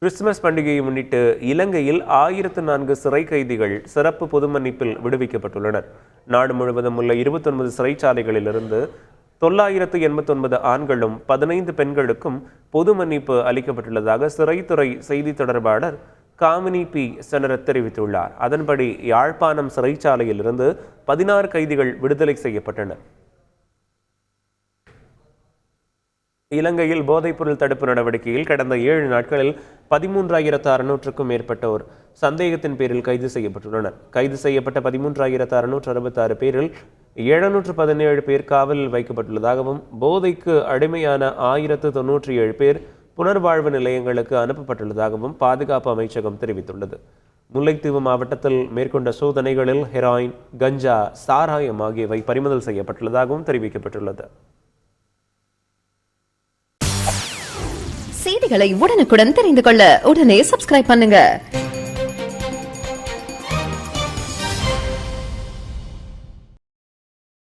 Christmas பண்டிகையை முன்னிட்டு இலங்கையில் 1004 சிறை கைதிகள் சிறப்பு பொது மன்னிப்பில் விடுவிக்கப்பட்டுள்ளனர். நாடு முழுவதும் உள்ள 29 சிறைச்சாலைகளிலிருந்து 989 ஆண்களும் 15 பெண்களுக்கும் பொது மன்னிப்பு அளிக்கப்பட்டுள்ளதாக சிறைத்துறை செய்தி தொடர்பாளர் காமினி பி செனரத் தெரிவித்துள்ளார். அதன்படி யாழ்ப்பாணம் சிறைச்சாலையிலிருந்து 16 கைதிகள் விடுதலை செய்யப்பட்டனர். இலங்கையில் போதைப்பொருள் தடுப்பு நடவடிக்கையில் கடந்த 7 நாட்களில் 13,600க்கும் மேற்பட்டோர் சந்தேகத்தின் பேரில் கைது செய்யப்பட்டுள்ளனர். கைது செய்யப்பட்ட 13,666 பேரில் 717 பேர் காவலில் வைக்கப்பட்டுள்ளதாகவும் போதைக்கு அடிமையான 1097 பேர் புனர்வாழ்வு நிலையங்களுக்கு அனுப்பப்பட்டுள்ளதாகவும் பாதுகாப்பு அமைச்சகம் தெரிவித்துள்ளது. முல்லைத்தீவு மாவட்டத்தில் மேற்கொண்ட சோதனைகளில் ஹெராயின், கஞ்சா, சாராயம் ஆகியவை பறிமுதல் செய்யப்பட்டுள்ளதாகவும் தெரிவிக்கப்பட்டுள்ளது. செய்திகளை உடனுக்குடன் தெரிந்து கொள்ள உடனே சப்ஸ்கிரைப் பண்ணுங்க.